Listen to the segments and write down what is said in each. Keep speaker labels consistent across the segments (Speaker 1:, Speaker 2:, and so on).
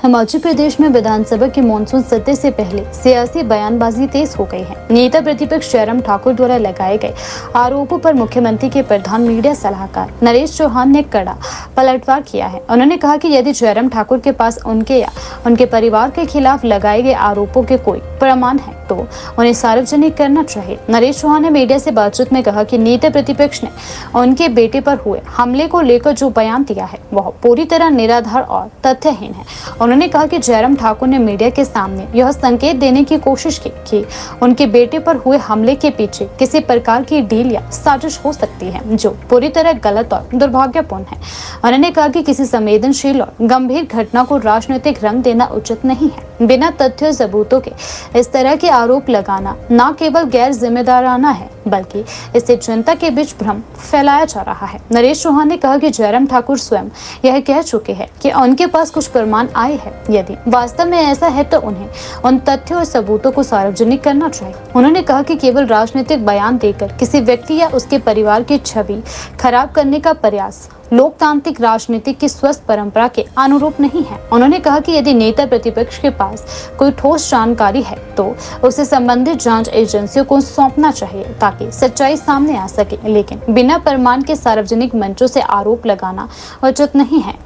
Speaker 1: हिमाचल प्रदेश में विधानसभा के मानसून सत्र से पहले सियासी बयानबाजी तेज हो गई है। नेता प्रतिपक्ष जयराम ठाकुर द्वारा लगाए गए आरोपों पर मुख्यमंत्री के प्रधान मीडिया सलाहकार नरेश चौहान ने कड़ा पलटवार किया है। उन्होंने कहा कि यदि जयराम ठाकुर के पास उनके या उनके परिवार के खिलाफ लगाए गए आरोपों के कोई प्रमाण है तो उन्हें सार्वजनिक करना चाहिए। नरेश चौहान ने मीडिया से बातचीत में कहा कि नेता प्रतिपक्ष ने उनके बेटे पर हुए हमले को लेकर जो बयान दिया है वह पूरी तरह निराधार और तथ्यहीन है। उन्होंने कहा कि जयराम ठाकुर ने मीडिया के सामने यह संकेत देने की कोशिश की कि उनके बेटे पर हुए हमले के पीछे किसी प्रकार की डील या साजिश हो सकती है, जो पूरी तरह गलत और दुर्भाग्यपूर्ण है। उन्होंने कहा कि किसी संवेदनशील और गंभीर घटना को राजनीतिक रंग देना उचित नहीं है। बिना तथ्य सबूतों के इस तरह के आरोप लगाना न केवल गैर जिम्मेदाराना है बल्कि इससे जनता के बीच भ्रम फैलाया जा रहा है। नरेश चौहान ने कहा कि जयराम ठाकुर स्वयं यह कह चुके हैं कि उनके पास कुछ प्रमाण आए हैं। यदि वास्तव में ऐसा है तो उन्हें उन तथ्यों और सबूतों को सार्वजनिक करना चाहिए। उन्होंने कहा कि केवल राजनीतिक बयान देकर किसी व्यक्ति या उसके परिवार की छवि खराब करने का प्रयास लोकतांत्रिक राजनीति की स्वस्थ परंपरा के अनुरूप नहीं है। उन्होंने कहा कि यदि नेता प्रतिपक्ष के पास कोई ठोस जानकारी है तो उसे संबंधित जांच एजेंसियों को सौंपना चाहिए ताकि सच्चाई सामने आ सके, लेकिन बिना प्रमाण के सार्वजनिक मंचों से आरोप लगाना उचित नहीं है।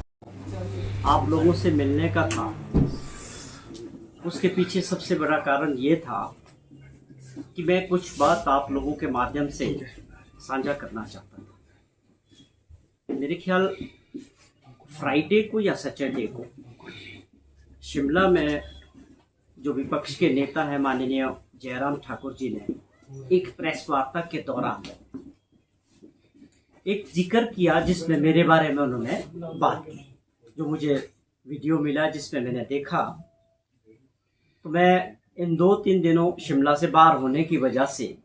Speaker 2: आप लोगों से मिलने का था, उसके पीछे सबसे बड़ा कारण ये था कि मैं कुछ बात आप लोगों के माध्यम से साझा करना चाहता था। मेरे ख्याल फ्राइडे को या सैटरडे को शिमला में जो विपक्ष के नेता है माननीय जयराम ठाकुर जी ने एक प्रेस वार्ता के दौरान एक जिक्र किया जिसमें मेरे बारे में उन्होंने बात की। जो मुझे वीडियो मिला जिसमें मैंने देखा तो मैं इन 2-3 दिनों शिमला से बाहर होने की वजह से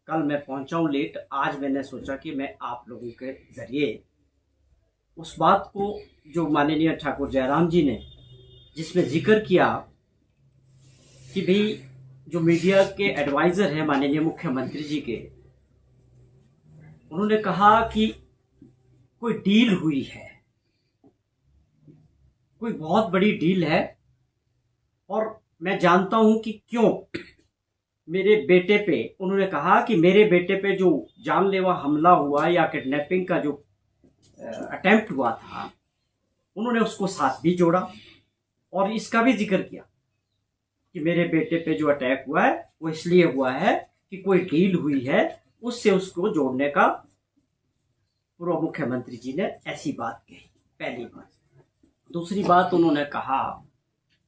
Speaker 2: कल मैं पहुंचा हूं लेट। आज मैंने सोचा कि मैं आप लोगों के जरिए उस बात को जो माननीय ठाकुर जयराम जी ने जिसमें जिक्र किया कि भाई जो मीडिया के एडवाइजर हैं माननीय मुख्यमंत्री जी के, उन्होंने कहा कि कोई डील हुई है, कोई बहुत बड़ी डील है और मैं जानता हूं कि क्यों मेरे बेटे पे, उन्होंने कहा कि मेरे बेटे पे जो जानलेवा हमला हुआ या किडनैपिंग का जो अटेम्प्ट हुआ था, उन्होंने उसको साथ भी जोड़ा और इसका भी जिक्र किया कि मेरे बेटे पे जो अटैक हुआ है वो इसलिए हुआ है कि कोई डील हुई है, उससे उसको जोड़ने का पूर्व मुख्यमंत्री जी ने ऐसी बात कही। पहली बात। दूसरी बात, उन्होंने कहा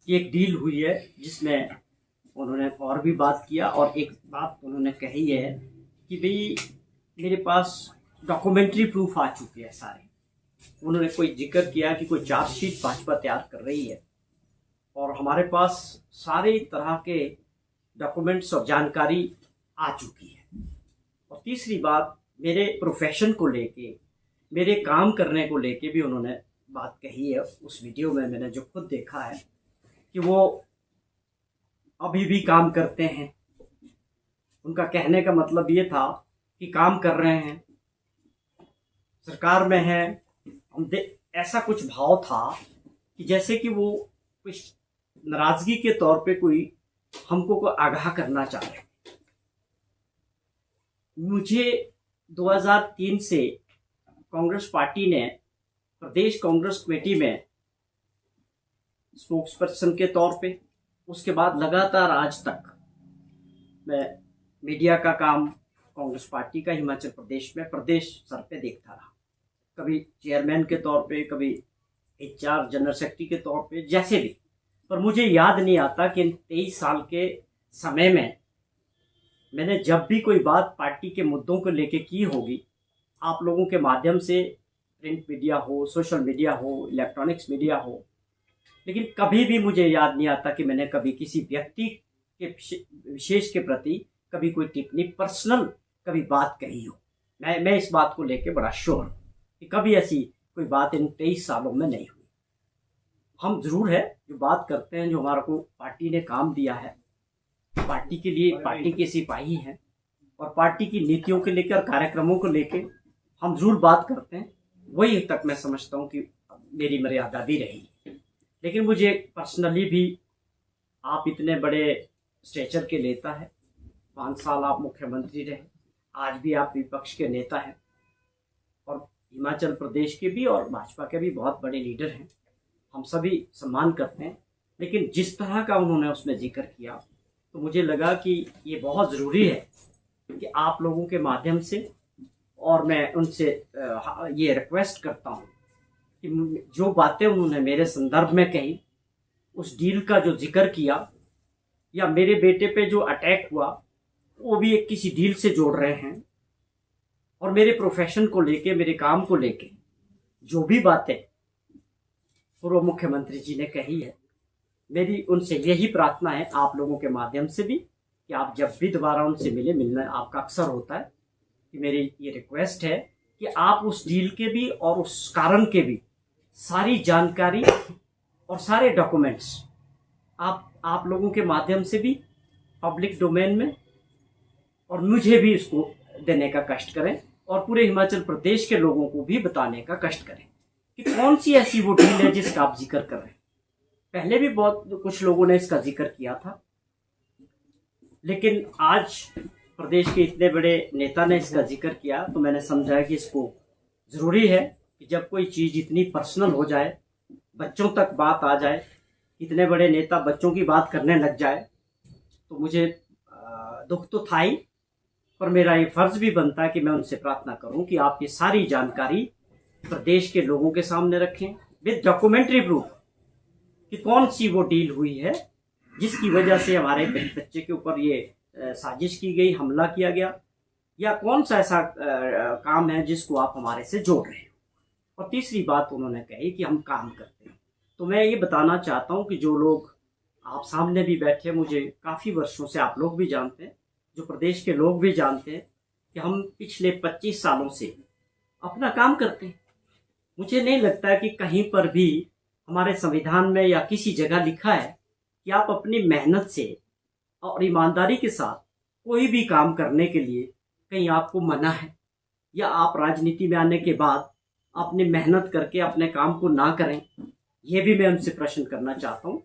Speaker 2: कि एक डील हुई है जिसमें उन्होंने और भी बात किया और एक बात उन्होंने कही है कि भाई मेरे पास डॉक्यूमेंट्री प्रूफ आ चुके हैं सारे। उन्होंने कोई जिक्र किया कि कोई चार्जशीट भाजपा तैयार कर रही है और हमारे पास सारे तरह के डॉक्यूमेंट्स और जानकारी आ चुकी है। और तीसरी बात, मेरे प्रोफेशन को लेके, मेरे काम करने को लेके भी उन्होंने बात कही है। उस वीडियो में मैंने जो खुद देखा है कि वो अभी भी काम करते हैं। उनका कहने का मतलब ये था कि काम कर रहे हैं, सरकार में हैं। ऐसा कुछ भाव था कि जैसे कि वो कुछ नाराजगी के तौर पे कोई हमको को आगाह करना चाह रहे। मुझे 2003 से कांग्रेस पार्टी ने प्रदेश कांग्रेस कमेटी में स्पोक्स पर्सन के तौर पे, उसके बाद लगातार आज तक मैं मीडिया का काम कांग्रेस पार्टी का हिमाचल प्रदेश में प्रदेश स्तर पे देखता रहा। कभी चेयरमैन के तौर पे, कभी HR जनरल सेक्रेटरी के तौर पे, जैसे भी। पर मुझे याद नहीं आता कि इन 23 साल के समय में मैंने जब भी कोई बात पार्टी के मुद्दों को लेके की होगी, आप लोगों के माध्यम से, प्रिंट मीडिया हो, सोशल मीडिया हो, इलेक्ट्रॉनिक्स मीडिया हो, लेकिन कभी भी मुझे याद नहीं आता कि मैंने कभी किसी व्यक्ति के विशेष के प्रति कभी कोई टिप्पणी, पर्सनल कभी बात कही हो। मैं इस बात को लेके बड़ा श्योर हूँ कि कभी ऐसी कोई बात इन 23 सालों में नहीं हुई। हम जरूर है जो बात करते हैं, जो हमारा को पार्टी ने काम दिया है, पार्टी के लिए, पार्टी के सिपाही हैं और पार्टी की नीतियों के लेकर, कार्यक्रमों को लेकर हम जरूर बात करते हैं। वही तक मैं समझता हूँ कि मेरी मर्यादा भी रही। लेकिन मुझे पर्सनली भी आप इतने बड़े स्टेचर के नेता हैं, 5 साल आप मुख्यमंत्री रहे, आज भी आप विपक्ष के नेता हैं और हिमाचल प्रदेश के भी और भाजपा के भी बहुत बड़े लीडर हैं, हम सभी सम्मान करते हैं। लेकिन जिस तरह का उन्होंने उसमें जिक्र किया तो मुझे लगा कि ये बहुत ज़रूरी है कि आप लोगों के माध्यम से, और मैं उनसे ये रिक्वेस्ट करता हूँ कि जो बातें उन्होंने मेरे संदर्भ में कही, उस डील का जो जिक्र किया या मेरे बेटे पे जो अटैक हुआ वो भी एक किसी डील से जोड़ रहे हैं, और मेरे प्रोफेशन को लेके, मेरे काम को लेके जो भी बातें पूर्व मुख्यमंत्री जी ने कही है, मेरी उनसे यही प्रार्थना है आप लोगों के माध्यम से भी कि आप जब भी दोबारा उनसे मिलना आपका अक्सर होता है, कि मेरी ये रिक्वेस्ट है कि आप उस डील के भी और उस कारण के भी सारी जानकारी और सारे डॉक्यूमेंट्स आप लोगों के माध्यम से भी पब्लिक डोमेन में और मुझे भी इसको देने का कष्ट करें, और पूरे हिमाचल प्रदेश के लोगों को भी बताने का कष्ट करें कि कौन सी ऐसी वो डील है जिसका आप जिक्र कर रहे हैं। पहले भी बहुत कुछ लोगों ने इसका जिक्र किया था, लेकिन आज प्रदेश के इतने बड़े नेता ने इसका जिक्र किया तो मैंने समझा कि इसको ज़रूरी है कि जब कोई चीज़ इतनी पर्सनल हो जाए, बच्चों तक बात आ जाए, इतने बड़े नेता बच्चों की बात करने लग जाए, तो मुझे दुख तो था ही, पर मेरा ये फर्ज भी बनता है कि मैं उनसे प्रार्थना करूं कि आप ये सारी जानकारी प्रदेश के लोगों के सामने रखें विद डॉक्यूमेंट्री प्रूफ कि कौन सी वो डील हुई है जिसकी वजह से हमारे बच्चे के ऊपर ये साजिश की गई, हमला किया गया, या कौन सा ऐसा काम है जिसको आप हमारे से जोड़ रहे हो। और तीसरी बात उन्होंने कही कि हम काम करते हैं। तो मैं ये बताना चाहता हूँ कि जो लोग आप सामने भी बैठे, मुझे काफ़ी वर्षों से आप लोग भी जानते हैं, जो प्रदेश के लोग भी जानते हैं कि हम पिछले 25 सालों से अपना काम करते हैं। मुझे नहीं लगता कि कहीं पर भी हमारे संविधान में या किसी जगह लिखा है कि आप अपनी मेहनत से और ईमानदारी के साथ कोई भी काम करने के लिए कहीं आपको मना है, या आप राजनीति में आने के बाद अपनी मेहनत करके अपने काम को ना करें। ये भी मैं उनसे प्रश्न करना चाहता हूँ।